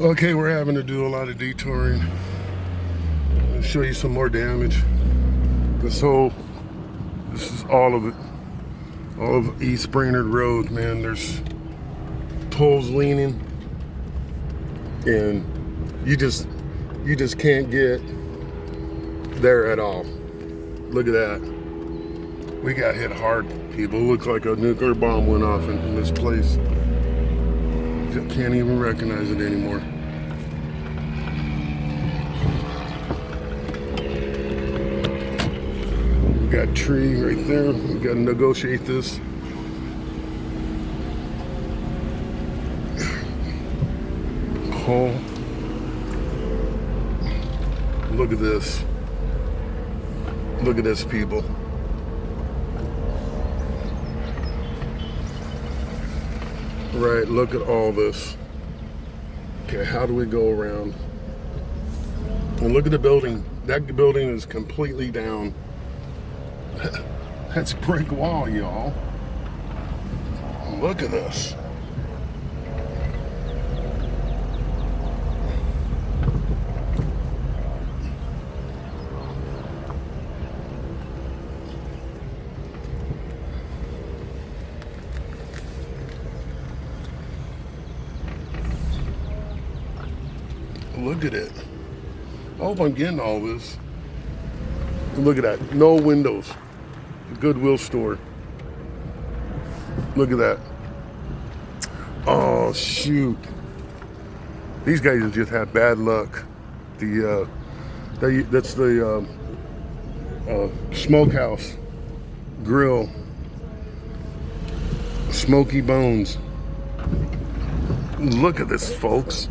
Okay, we're having to do a lot of detouring. I'll show you some more damage. This is all of it. All of East Brainerd Road, man. There's poles leaning, and you just can't get there at all. Look at that. We got hit hard, people. It looks like a nuclear bomb went off in this place. Can't even recognize it anymore. We got a tree right there. We got to negotiate this. Hole. Look at this. Look at this, people. Right, look at all this. Okay, how do we go around? And look at the building. That building is completely down. That's a brick wall, y'all. Look at this. Look at it. I hope I'm getting all this. Look at that. No windows. The Goodwill store. Look at that. Oh, shoot. These guys have just had bad luck. That's the smokehouse grill. Smoky Bones. Look at this, folks.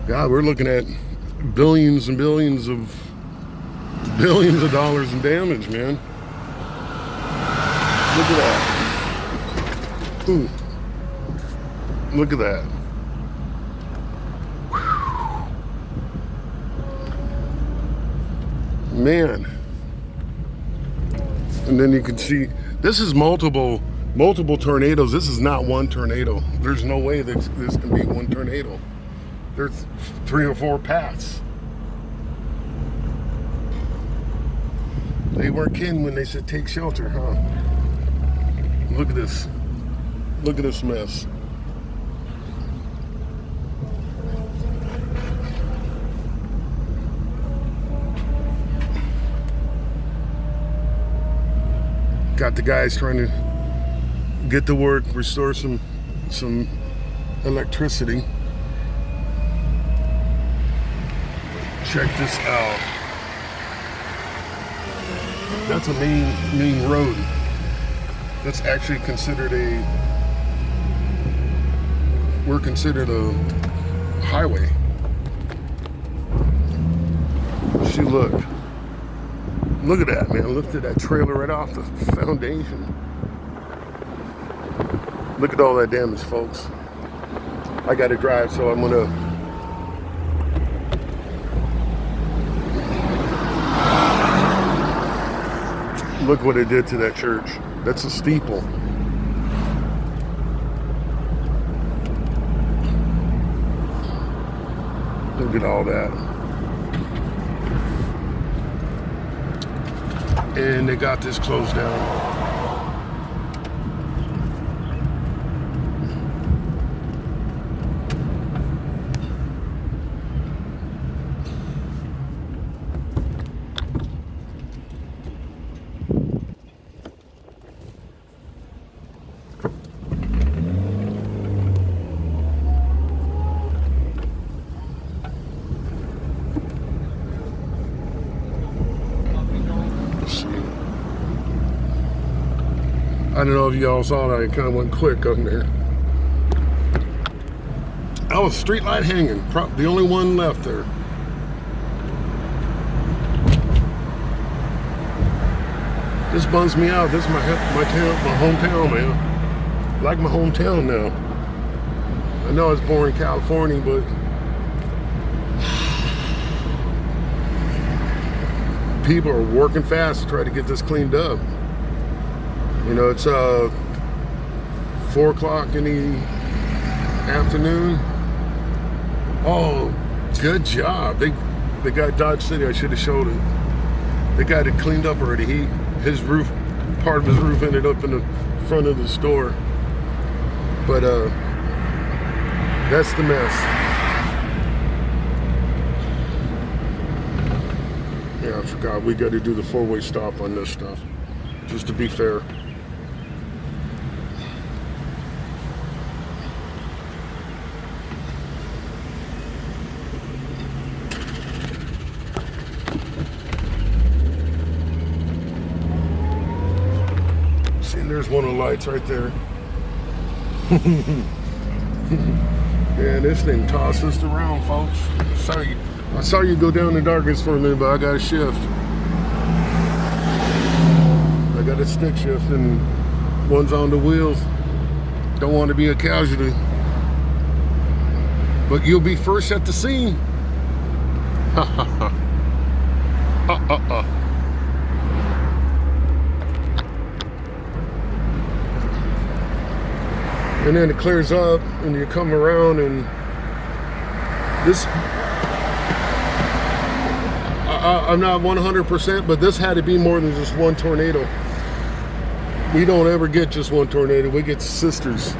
God, we're looking at billions and billions of dollars in damage, man. Look at that. Ooh. Look at that. Whew. Man. And then you can see, this is multiple tornadoes. This is not one tornado. There's no way that this can be one tornado. There's 3 or 4 paths. They weren't kidding when they said take shelter, huh? Look at this. Look at this mess. Got the guys trying to get to work, restore some electricity. Check this out. That's a main road. That's actually considered we're considered a highway. See, look at that, man. Lifted that trailer right off the foundation. Look at all that damage, folks. I got to drive, so I'm gonna look what it did to that church. That's a steeple. Look at all that. And they got this closed down. I don't know if y'all saw that. I kind of went quick on there. That was street light hanging. The only one left there. This bums me out. This is my hometown, man. I like my hometown now. I know I was born in California, but people are working fast to try to get this cleaned up. You know, it's 4 o'clock in the afternoon. Oh, good job. They got Dodge City. I should have showed it. They got it cleaned up already. His roof, part of his roof ended up in the front of the store. But that's the mess. Yeah, I forgot. We got to do the four-way stop on this stuff, just to be fair. See, there's one of the lights right there. Yeah, this thing tossed us around, folks. I saw you go down in the darkness for a minute, but I got a shift. I got a stick shift, and one's on the wheels. Don't want to be a casualty. But you'll be first at the scene. And then it clears up, and you come around, and this, I'm not 100%, but this had to be more than just one tornado. We don't ever get just one tornado, we get sisters.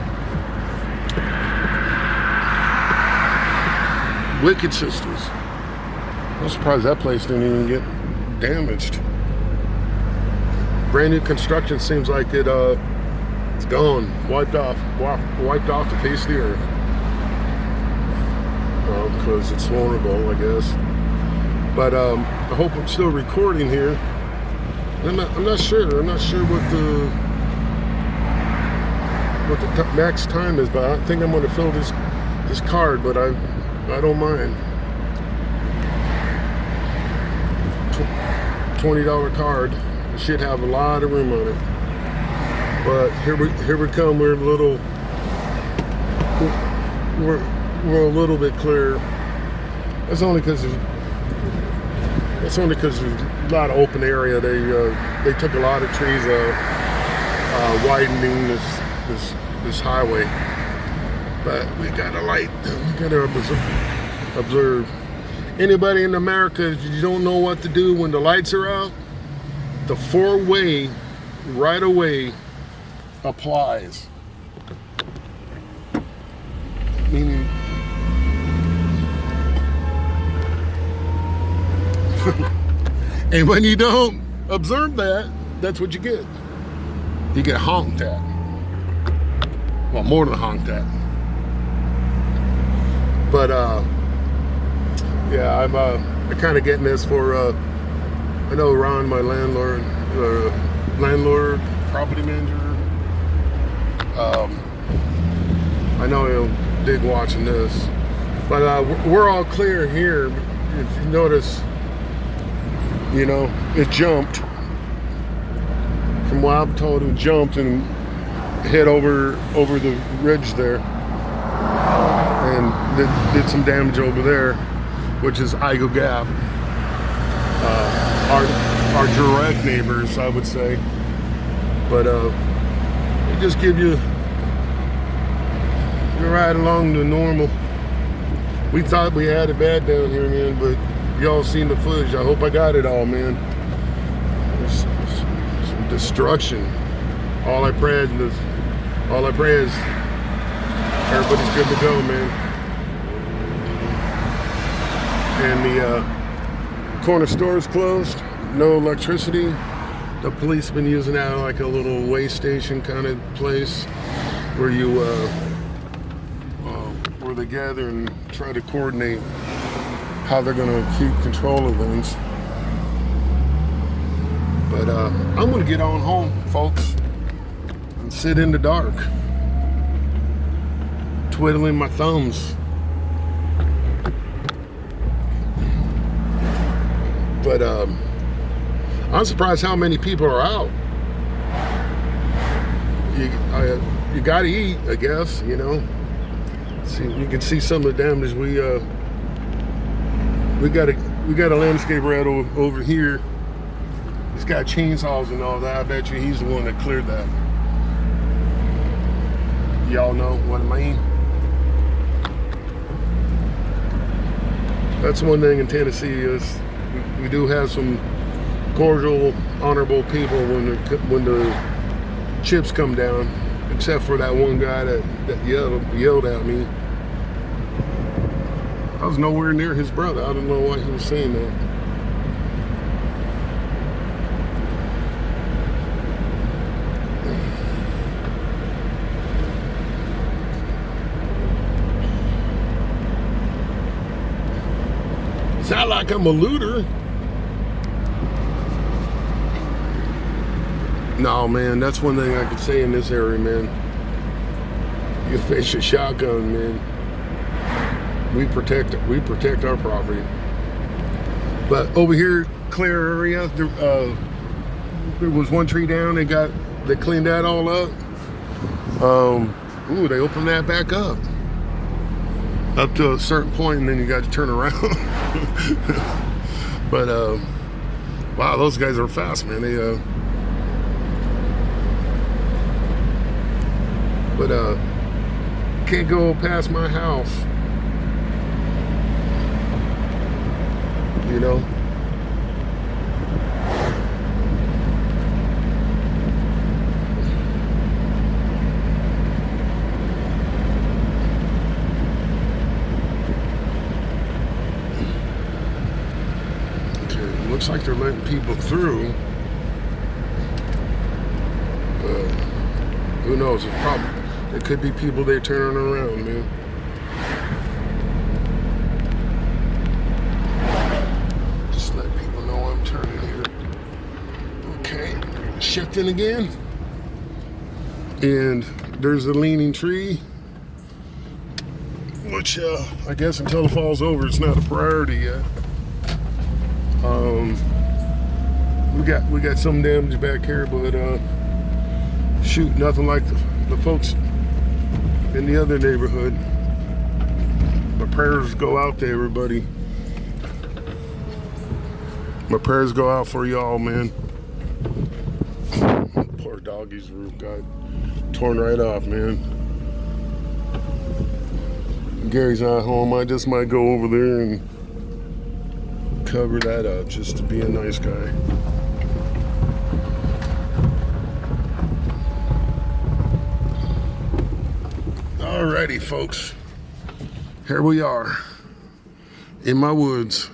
Wicked sisters. I'm surprised that place didn't even get damaged. Brand new construction seems like it's gone, wiped off the face of the earth. Because it's vulnerable, I guess. But I hope I'm still recording here. I'm not sure. I'm not sure what the max time is, but I think I'm going to fill this card. But I don't mind. $20 card. It should have a lot of room on it. But here we come. We're a little bit clear. That's only because there's a lot of open area. They took a lot of trees out, widening this highway. But we got a light. We got to observe. Anybody in America, if you don't know what to do when the lights are out, the four-way right away applies. Meaning, and when you don't observe that, that's what you get. You get honked at. Well, more than honked at. But yeah, I'm kind of getting this for I know Ron, my landlord, property manager. I know he'll dig watching this, but we're all clear here. If you notice, you know, it jumped. From what I'm told, it jumped and hit over the ridge there, and did some damage over there, which is Igo Gap. Our direct neighbors, I would say. But it just give you right along the normal. We thought we had it bad down here, man, but y'all seen the footage. I hope I got it all, man. There's some destruction. All I pray is everybody's good to go, man. And the corner store is closed. No electricity. The police have been using that like a little way station kind of place where you where they gather and try to coordinate how they're going to keep control of things. But I'm going to get on home, folks, and sit in the dark, twiddling my thumbs. But I'm surprised how many people are out. You got to eat, I guess, you know. See, you can see some of the damage. We got a landscape right over here. He's got chainsaws and all that. I bet you he's the one that cleared that. Y'all know what I mean? That's one thing in Tennessee is we do have some cordial, honorable people when the chips come down, except for that one guy that yelled at me. I was nowhere near his brother. I don't know why he was saying that. It's not like I'm a looter. No, man, that's one thing I could say in this area, man. You fish a shotgun, man. We protect our property. But over here, clear area, there was one tree down. They cleaned that all up. Ooh, they opened that back up to a certain point, and then you got to turn around. But wow, those guys are fast, man. They can't go past my house, you know. Okay, looks like they're letting people through. Who knows? It could be people they turning around, man. Just let people know I'm turning here. Okay, shifting again. And there's the leaning tree, which I guess until it falls over, it's not a priority yet. We got some damage back here, but shoot, nothing like the folks in the other neighborhood. My prayers go out to everybody. My prayers go out for y'all, man. Poor doggy's roof got torn right off, man. Gary's not home. I just might go over there and cover that up just to be a nice guy. Alrighty, folks. Here we are in my woods.